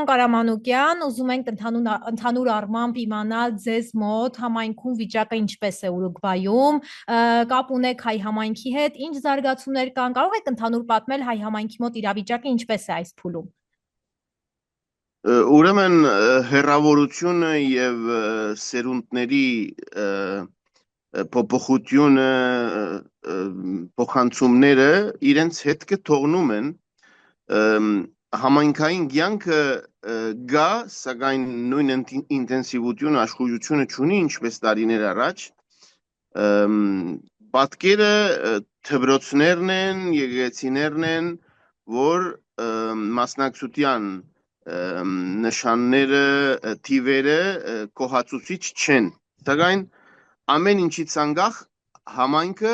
Պարոն Կարամանուկյան, ուզում ենք ընդհանուր առմամբ իմանալ ձեզ մոտ համայնքում վիճակը ինչպես է Ուրուգվայում, կապ ունեք հայ համայնքի հետ, ինչ զարգացումներ կան, կարող եք ընդհանուր պատմել հայ համայնքի մոտ իրավիճակը ինչպես է այս փուլում։ Ուրեմն հեռավորությունը եւ սերունդների փոփոխությունը փոխանցումները իրենց հետքը թողնում են համայնքային կյանքը գա, սակայն նույն ինտենսիվությունը, աշխուժությունը չունի, ինչպես տարիներ առաջ, պատկերը թվրոցներն են, եկեղեցիներն են, որ մասնակցության նշանները, թիվերը կողացուցիչ չեն, սակայն ամեն ինչից անգախ համայնքը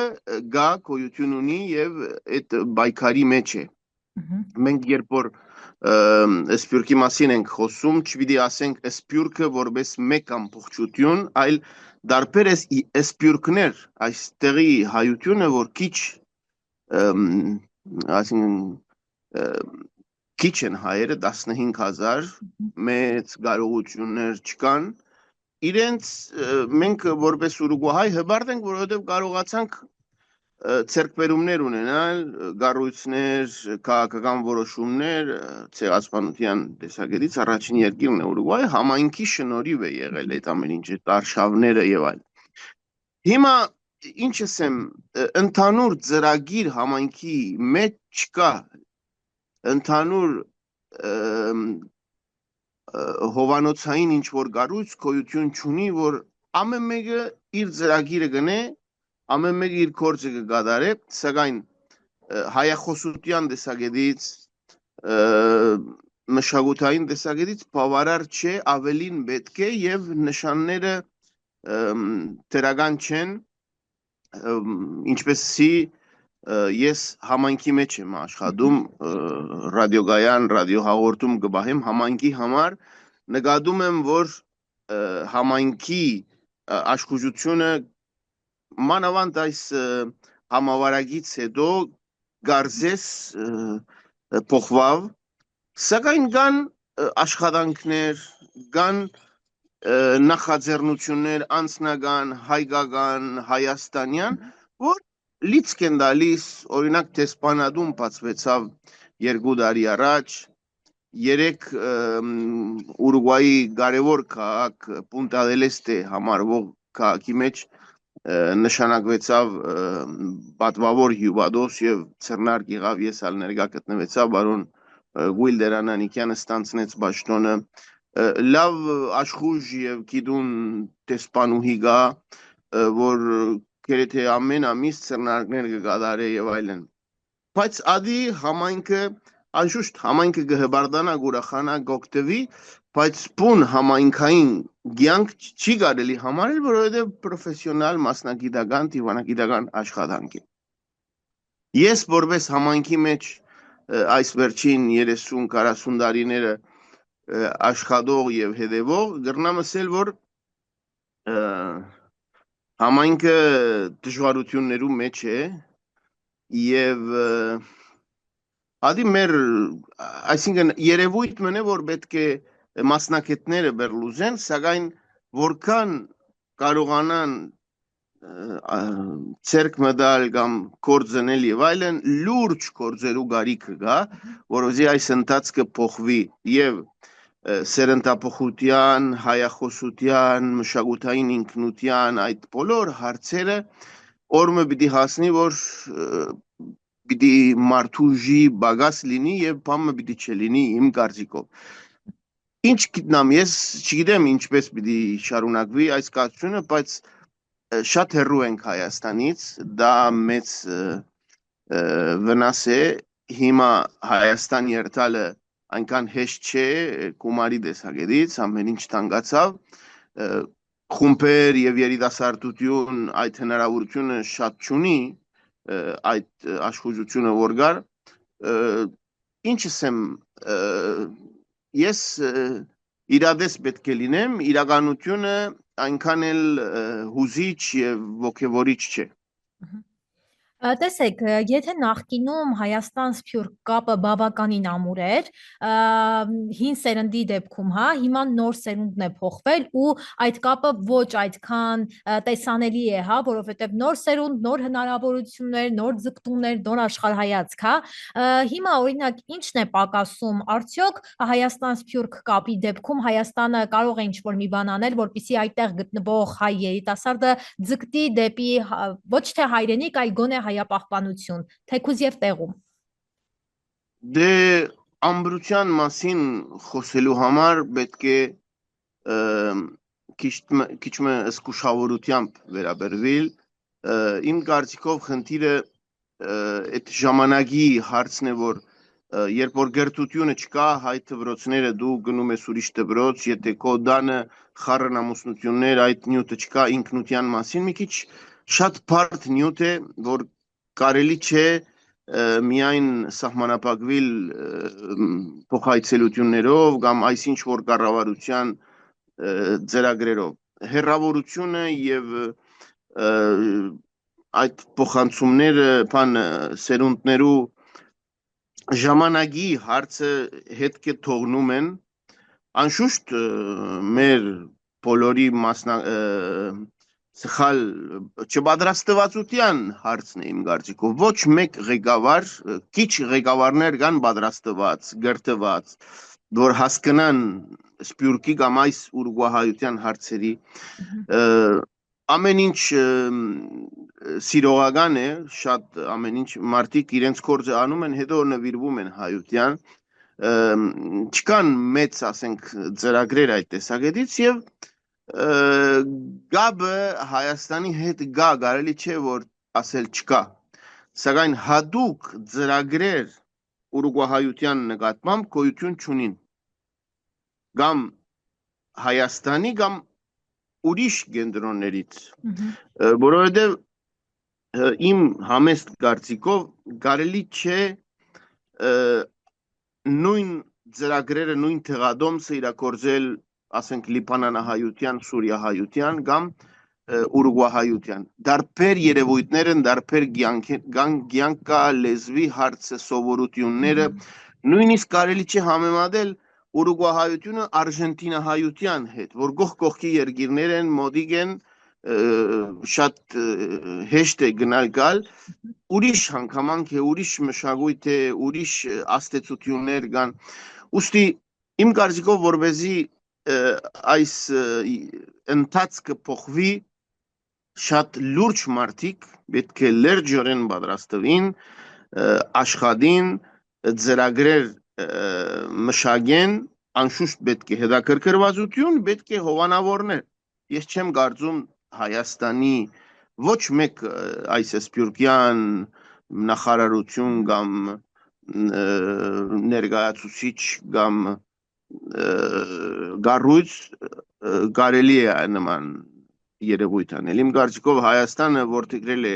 գա գոյություն ունի եւ այդ բայկարի մեջ է։ Մենք երբ որ սպյուրքի մասին ենք խոսում, չպիտի ասենք սպյուրքը որպես մեկ ամբողջություն, այլ դարբեր սպյուրքներ, այստեղի հայությունը, որ քիչ քիչ են հայերը 15000 մեծ կարողություններ չկան, իրենց մենք որպես Ուրուգվայ հբարտ ենք, որովհետև կարողացանք ցերկբերումներ ունենալ, գառույցներ, քաղաքական որոշումներ, ցեղասպանության տեսակետից առաջին երկիրն է Ուրուգվայը, համայնքի շնորհիվ է եղել այդ ամեն ինչը, արշավները եւ այլն։ Հիմա ինչ ասեմ, ընդհանուր ծրագիր համայնքի մեջ չկա, ընդհանուր հովանոցային ինչ որ գառույց գոյություն չունի, որ ամեն մեկը իր ծրագիրը գնե, ամեն մեկը իր գործը կկատարե, սակայն հայախոսության տեսակետից, մշակութային տեսակետից բավարար չէ, ավելին պետք է եւ նշանները դրական չեն, ինչպեսի ես համայնքի մեջ եմ աշխատում, ռադիոգայան, ռադիոհաղորդում կբահեմ համայնքի համար, նկատում եմ, որ համայնքի աշխուժությունը մանավանդ այս համավարակից հետո գարզես փոխվավ, սակայն կան աշխատանքներ, կան նախաձեռնություններ անձնական, հայկական, հայաստանյան, որ լիցք են տալիս, օրինակ Դեսպանատում բացվեցավ 2 տարի առաջ, 3 Ուրուգվայի կարևոր քաղաք Պունտա դել Էստե համարվող քաղաքի մեջ նշանակվեցավ պատվավոր հյուպատոս եւ ցերնարկ եղավ, ես ալ ներկա գտնվեցա, բարոն Գուիլդեր Անանիկյանը ստանցնեց պաշտոնը, լավ աշխուժ եւ գիտուն դեսպանուհի գա, որ գրեթե ամեն ամիս ցերնարկներ կկատարե եւ այլն։ Բայց ադի համայնքը անշուշտ համայնքը կհբարդանա, ուրախանա, գոկտվի, բայց բուն համայնքային կյանք չի կարելի համարել, որովհետեւ պրոֆեսիոնալ մասնագիտական, դիվանագիտական աշխատանք է։ Ես որպես համայնքի մեջ այս վերջին 30-40 տարիները աշխատող եւ հետևող գրնամ ասել, որ համայնքը դժվարություններու մեջ է եւ ադի մեր այսինքն երևույթ մնե որ պետք է մասնակիցները բերլուզեն, սակայն որքան կարողանան ցերկ մտալ կամ կորձնել եւ այլն լուրջ կորձերու գարիքը գա, որովհետեւ այս ընթացքը փոխվի եւ սերնդապոխության, հայախոսության, մշակութային ինքնության այդ բոլոր հարցերը օրը պիտի հասնի, որ պիտի մարդուժի բագաս լինի եւ բամը պիտի չլինի իմ կարծիքով։ Ինչ գիտնամ, ես չգիտեմ ինչպես պիտի շարունակվի այս կացությունը, բայց շատ հեռու ենք Հայաստանից, դա մեծ վնաս է, հիմա Հայաստան երթալը այնքան հեշտ չէ, գումարի տեսակետից, ամեն ինչ թանկացավ, խումբեր եւ երիտասարդություն այդ հնարավորությունը շատ չունի, այդ աշխուժությունը որ գար, ինչ ասեմ, ես իրադես պետք է լինեմ, իրականությունը այնքան էլ հուզիչ եւ ոգևորիչ չէ։ Տեսեք, եթե նախկինում Հայաստան-Սփյուռք կապը բավականին ամուր էր, հին սերնդի դեպքում, հա, հիմա նոր սերունդն է փոխվել ու այդ կապը ոչ այդքան տեսանելի է, հա, որովհետև նոր սերունդ, նոր հնարավորություններ, նոր ձգտումներ, նոր աշխարհայացք, հա։ Հիմա օրինակ ի՞նչն է պակասում, արդյոք Հայաստան-Սփյուռք կապի դեպքում Հայաստանը կարող է ինչ-որ մի բան անել, որպեսզի այդտեղ գտնվող հայ երիտասարդը ձգտի դեպի ոչ թե հայրենիք, այլ գոնե հայապահպանություն, թեկուզ եւ տեղում։ Դե ամբրության մասին խոսելու համար պետք է քիչ զգուշավորությամբ վերաբերվել։ Իմ կարծիքով խնդիրը այդ ժամանակի հարցն է, որ երբ որ գրթությունը չկա, հայ դպրոցները դու գնում ես ուրիշ դպրոց, եթե քո դանը խառն ամուսնություններ, այդ նյութը չկա ինքնության մասին, մի քիչ շատ բարդ նյութ է, որ կարելի չէ միայն սահմանափակվել փոխայցելություններով կամ այսինչ որ կառավարության ծրագրերով։ Հեռավորությունը եւ այդ փոխանցումները սերունդներու ժամանակի հարցը հետք է թողնում են, անշուշտ մեր բոլորի սխալ չպատրաստվածության հարցն է իմ կարծիքով, ոչ մեկ ղեկավար, քիչ ղեկավարներ կան պատրաստված, գրթված, որ հասկանան Սփյուռքի կամ այս ուրուգվահայության հարցերի ամեն ինչ սիրողական է, շատ ամեն ինչ մարդիկ իրենց գործը անում են, հետո նվիրվում են հայության, չկան մեծ, ասենք, ծրագրեր այդ տեսակետից եւ գաբը Հայաստանի հետ գա, կարելի չէ որ ասել չկա, սակայն հատուկ ծրագրեր ուրուգվահայության նկատմամբ գոյություն չունին, կամ Հայաստանի կամ ուրիշ կենտրոններից, որովհետև իմ համեստ կարծիքով կարելի չէ նույն ծրագրերը, նույն թղադոմսը իրագործել, ասենք Լիբանանահայության, Սուրիահայության կամ ուրուգվահայության։ Դարբեր երևույթներ են, դարբեր կյանք կա, լեզվի հարցը, սովորությունները, նույնիսկ կարելի չէ համեմատել ուրուգվահայությունը Արժենտինահայության հետ, որ կողքի երկիրներ են, մոտիկ են, շատ հեշտ է գնալ գալ, ուրիշ հանգամանք է, ուրիշ մշակույթ է, ուրիշ աստեցություններ կան։ Ուստի իմ կարծիքով որպեսզի այս ընթացքը փոխվի, շատ լուրջ մարդիկ պետք է լրջորեն պատրաստվին, աշխատին, ծրագրեր մշակեն, անշուշտ պետք է հետաքրքրվածություն, պետք է հովանավորներ։ Ես չեմ կարծում Հայաստանի ոչ մեկ այս սփյուռքյան նախարարություն կամ ներկայացուցիչ կամ կառույց կարելի է նման երևույթ անել։ Իմ կարծիքով Հայաստանը որդեգրել է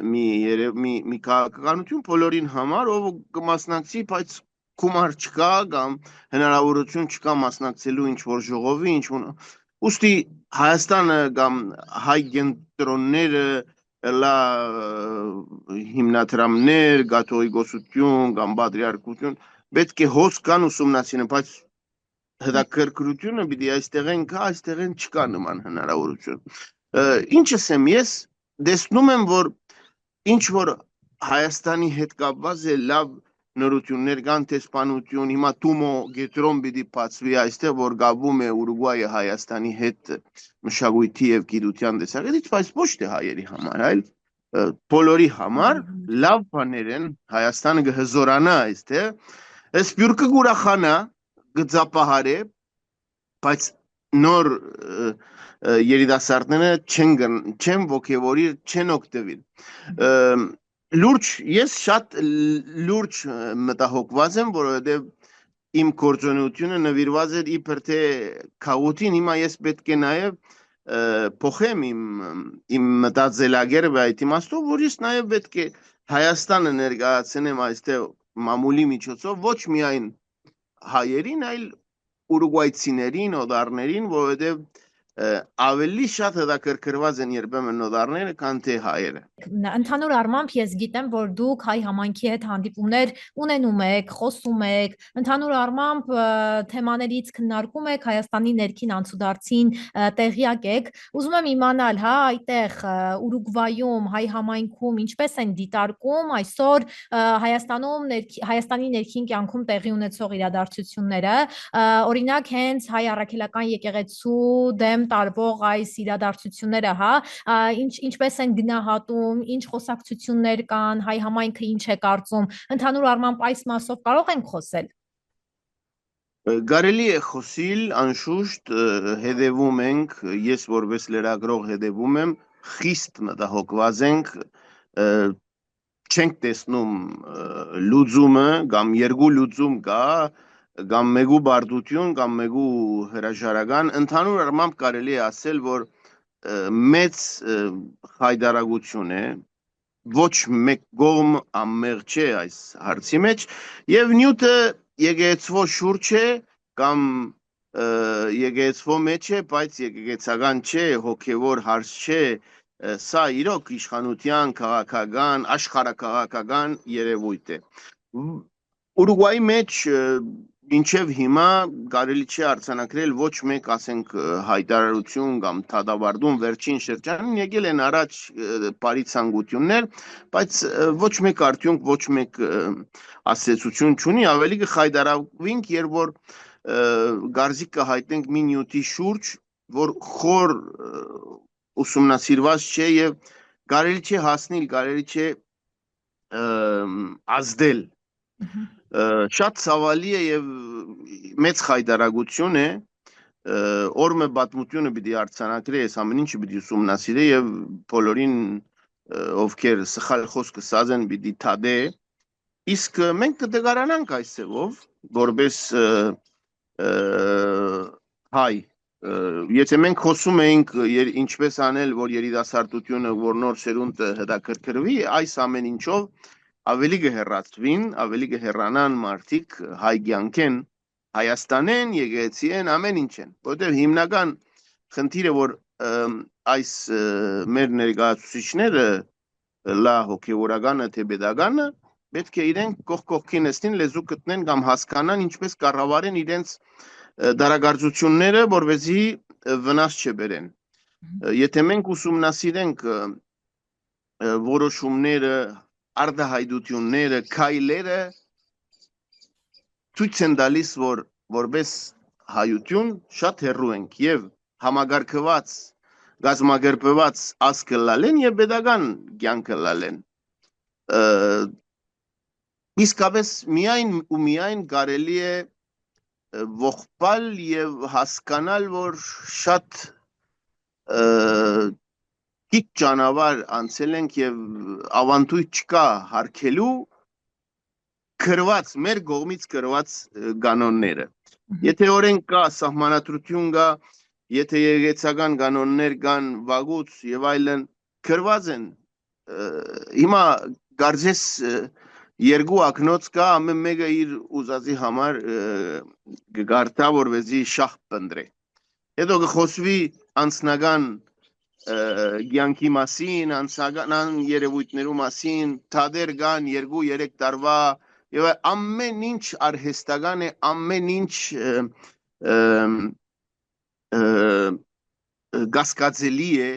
մի քաղաքականություն բոլորին համար, ով կմասնակցի, բայց գումար չկա կամ հնարավորություն չկա մասնակցելու ինչ-որ ժողովի, ուստի Հայաստանը կամ հայ կենտրոնները, հիմնադրամներ, կաթողիկոսություն կամ պատրիարքություն պետք է հոս կան ուսումնասիրեն, բայց հետաքրքրությունը պիտի այստեղ են կա, այստեղ են չկա նման հնարավորություն։ Ինչս եմ ես տեսնում եմ, որ ինչ որ Հայաստանի հետ կապված է լավ նորություններ կան, տեսփանություն, հիմա Թումո գետրոն պիտի բացվի այստեղ, որ գաբում է Ուրուգվայը Հայաստանի հետ մշակույթի եւ գիտության տեսակետից, բայց ոչ թե հայերի համար, այլ բոլորի համար լավ բաներ են, Հայաստանը կհզորանա այստեղ, Սփյուռքը կուրախանա, կձապահարե, բայց նոր երիտասարդները չեն ոգևորի, չեն օգտվել։ Ես շատ լուրջ մտահոգված եմ, որովհետև իմ գործունեությունը նվիրված էր իբր թե քաղաքին, հիմա ես պետք է նաև փոխեմ իմ մտածելակերպը այդ իմաստով, որ ես նաև պետք է Հայաստանը ներկայացնեմ այստեղ մամուլի միջոցով, ոչ միայն հայերին, այլ ուրուգվայցիներին, օդարներին, որովհետև ավելի շատ հետաքրքրված են երբեմն նոդարները, քան թե հայերը։ Ընդհանուր առմամբ ես գիտեմ, որ դուք հայ համայնքի հետ հանդիպումներ ունենում եք, խոսում եք, ընդհանուր առմամբ թեմաներից քննարկում եք, Հայաստանի ներքին անցուդարձին տեղյակ եք։ Ուզում եմ իմանալ, հա, այդտեղ Ուրուգվայում, հայ համայնքում ինչպես են դիտարկում այսօր Հայաստանի ներքին կյանքում տեղի ունեցող իրադարձությունները, օրինակ հենց հայ առաքելական եկեղեցու դեմ տարվող այս իրադարձությունները, հա, ինչպես են գնահատում, ինչ խոսակցություններ կան, հայ համայնքը ինչ է կարծում, ընդհանուր առմամբ այս մասով կարող ենք խոսել։ Կարելի է խոսել, անշուշտ հետևում ենք, ես որպես լրագրող հետևում եմ, խիստ մտահոգված ենք, չենք տեսնում լուծումը կամ երկու լուծում կա, կամ մեկու բարդություն, կամ մեկու հրաժարական, ընդհանուր առմամբ կարելի է ասել, որ մեծ խայդարագություն է, ոչ մեկ կողմ անմեղ չէ այս հարցի մեջ, եւ նյութը եկեղեցվո շուրջ է կամ եկեղեցվո մեջ է, բայց եկեղեցական չէ, հոգևոր հարց չէ, սա իրոք իշխանության քաղաքական, աշխարհաքաղաքական երևույթ է։ Ուրուգվայի մեջ մինչև հիմա կարելի չէ արձանագրել ոչ մեկ, ասենք, հայտարարություն կամ դատավարտում վերջին շրջանին եկել են առաջ բարի ցանկություններ, բայց ոչ մեկ արդյունք, ոչ մեկ ասացություն չունի, ավելի կխայտարավենք, երբ որ գարզիկ կհայտնենք մի նյութի շուրջ, որ խոր ուսումնասիրված չէ եւ կարելի չէ հասնել, կարելի չէ ազդել։ Շատ ցավալի է եւ մեծ խայտարագություն է, օրմը պատմությունը պիտի արձանագրի, այս ամեն ինչը պիտի ուսումնասիրի եւ բոլորին ովքեր սխալ խոսքը ասած են պիտի թադե, իսկ մենք կդգարանանք այս ձևով, որպես հայ, եթե մենք խոսում էինք ինչպես անել, որ երիտասարդությունը, որ նոր սերունդը հետաքրքրվի, այս ամեն ինչով ավելի կհեռացվին, ավելի կհեռանան մարդիկ հայ կյանքեն, Հայաստանեն, եկեղեցին, ամեն ինչ են, որտեղ հիմնական խնդիրը, որ այս մեր ներկայացուցիչները, լա հոգևորականը, թե pedagogan-ը, պետք է իրենք կողքի նստին, լեզու գտնեն կամ հասկանան, ինչպես կառավարեն իրենց դարակարծությունները, որովհետեւ վնաս չբերեն։ Եթե մենք ուսումնասիրենք որոշումները, արտահայտությունները, քայլերը, ցույց են տալիս, որ որպես հայություն շատ հեռու ենք եւ համագարկված, գազմագերբված ազգը լալեն եւ pedagogan կյանքը լալեն։ Իսկապես միայն ու միայն կարելի է ողբալ եւ հասկանալ, որ շատ քիչ ճանապարհ անցել ենք եւ ավանդույթ չկա հարգելու քրված, մեր կողմից քրված կանոնները։ Եթե օրենք կա, սահմանադրություն կա, եթե եկեղեցական կանոններ կան, վաղուց եւ այլն քրված են, հիմա գարձես երկու ակնոց կա, ամեն մեկը իր ուզածի համար կգարտա, որովհետեւ շահ պնդրե։ Հետո կխոսվի անձնական կյանքի մասին, անձնական երևույթներու մասին, թադեր կան 2-3 տարվա եւ ամեն ինչ արհեստական է, ամեն ինչ կասկածելի է։